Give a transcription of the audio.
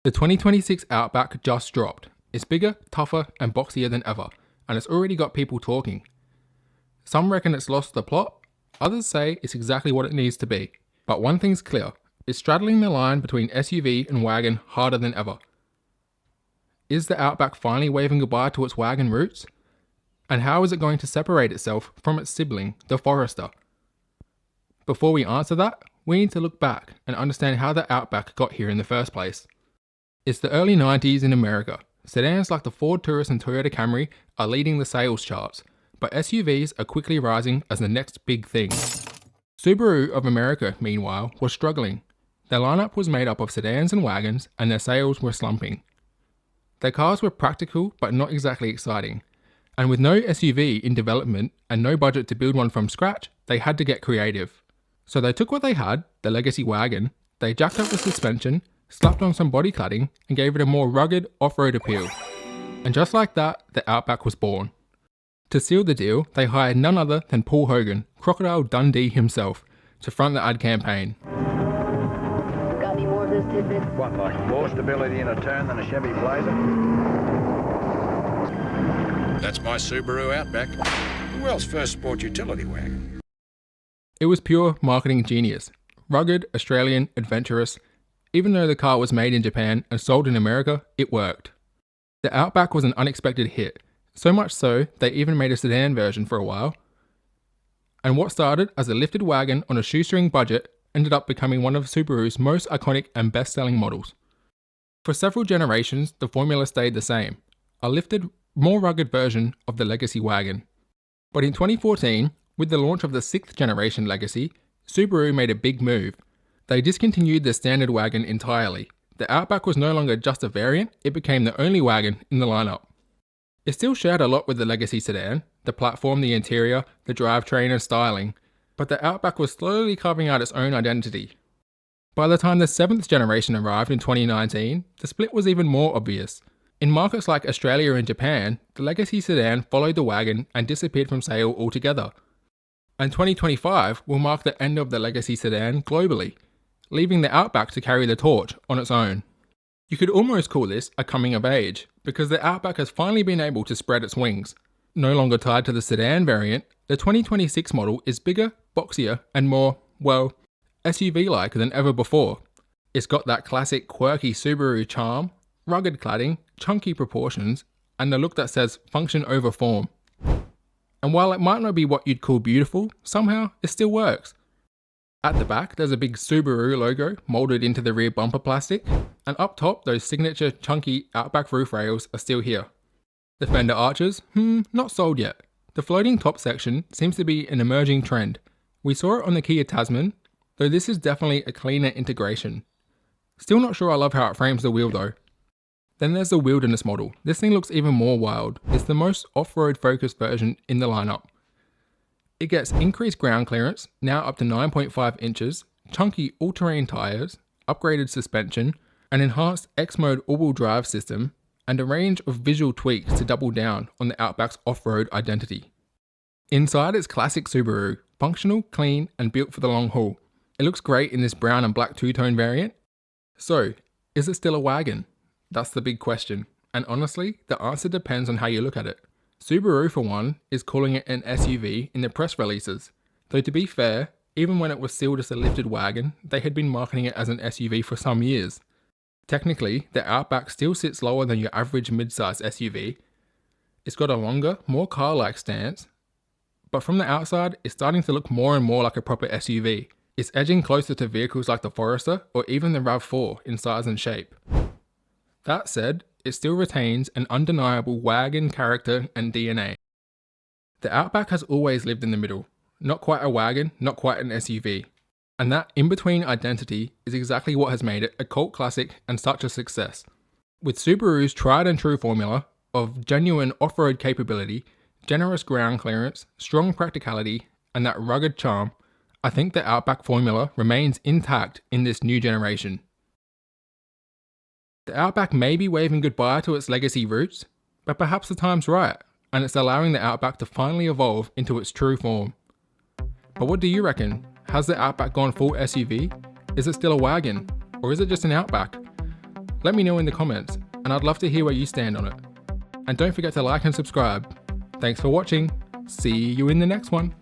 The 2026 Outback just dropped. It's bigger, tougher, and boxier than ever, and it's already got people talking. Some reckon it's lost the plot, others say it's exactly what it needs to be. But one thing's clear, it's straddling the line between SUV and wagon harder than ever. Is the Outback finally waving goodbye to its wagon roots? And how is it going to separate itself from its sibling, the Forester? Before we answer that, we need to look back and understand how the Outback got here in the first place. It's the early 90s in America. Sedans like the Ford Taurus and Toyota Camry are leading the sales charts, but SUVs are quickly rising as the next big thing. Subaru of America, meanwhile, was struggling. Their lineup was made up of sedans and wagons, and their sales were slumping. Their cars were practical but not exactly exciting, and with no SUV in development and no budget to build one from scratch, they had to get creative. So they took what they had, the legacy wagon, they jacked up the suspension, slapped on some body cladding, and gave it a more rugged off-road appeal. And just like that, the Outback was born. To seal the deal, they hired none other than Paul Hogan, Crocodile Dundee himself, to front the ad campaign. Got any more of this tidbit? What, like more stability in a turn than a Chevy Blazer? That's my Subaru Outback. The world's first sport utility wagon. It was pure marketing genius. Rugged, Australian, adventurous. Even though the car was made in Japan and sold in America, it worked. The Outback was an unexpected hit, so much so they even made a sedan version for a while. And what started as a lifted wagon on a shoestring budget ended up becoming one of Subaru's most iconic and best-selling models. For several generations, the formula stayed the same, a lifted, more rugged version of the legacy wagon. But in 2014, with the launch of the 6th generation legacy, Subaru made a big move. They discontinued the standard wagon entirely. The Outback was no longer just a variant, it became the only wagon in the lineup. It still shared a lot with the legacy sedan, the platform, the interior, the drivetrain and styling, but the Outback was slowly carving out its own identity. By the time the 7th generation arrived in 2019, the split was even more obvious. In markets like Australia and Japan, the legacy sedan followed the wagon and disappeared from sale altogether. And 2025 will mark the end of the legacy sedan globally, leaving the Outback to carry the torch on its own. You could almost call this a coming of age, because the Outback has finally been able to spread its wings. No longer tied to the sedan variant, the 2026 model is bigger, boxier, and more, well, SUV-like than ever before. It's got that classic quirky Subaru charm, rugged cladding, chunky proportions, and the look that says function over form. And while it might not be what you'd call beautiful, somehow it still works. At the back, there's a big Subaru logo molded into the rear bumper plastic, and up top, those signature chunky Outback roof rails are still here. The fender arches? Not sold yet. The floating top section seems to be an emerging trend. We saw it on the Kia Tasman, though this is definitely a cleaner integration. Still not sure I love how it frames the wheel though. Then there's the wilderness model. This thing looks even more wild. It's the most off-road focused version in the lineup. It gets increased ground clearance, now up to 9.5 inches, chunky all-terrain tyres, upgraded suspension, an enhanced X-Mode all-wheel drive system, and a range of visual tweaks to double down on the Outback's off-road identity. Inside it's classic Subaru, functional, clean, and built for the long haul. It looks great in this brown and black two-tone variant. So, is it still a wagon? That's the big question, and honestly, the answer depends on how you look at it. Subaru, for one, is calling it an SUV in the press releases. Though to be fair, even when it was sealed as a lifted wagon, they had been marketing it as an SUV for some years. Technically, the Outback still sits lower than your average mid-size SUV. It's got a longer, more car-like stance, but from the outside, it's starting to look more and more like a proper SUV. It's edging closer to vehicles like the Forester or even the RAV4 in size and shape. That said, it still retains an undeniable wagon character and DNA. The Outback has always lived in the middle. Not quite a wagon, not quite an SUV. And that in-between identity is exactly what has made it a cult classic and such a success. With Subaru's tried and true formula of genuine off-road capability, generous ground clearance, strong practicality, and that rugged charm, I think the Outback formula remains intact in this new generation. The Outback may be waving goodbye to its legacy roots, but perhaps the time's right, and it's allowing the Outback to finally evolve into its true form. But what do you reckon? Has the Outback gone full SUV? Is it still a wagon? Or is it just an Outback? Let me know in the comments, and I'd love to hear where you stand on it. And don't forget to like and subscribe. Thanks for watching. See you in the next one.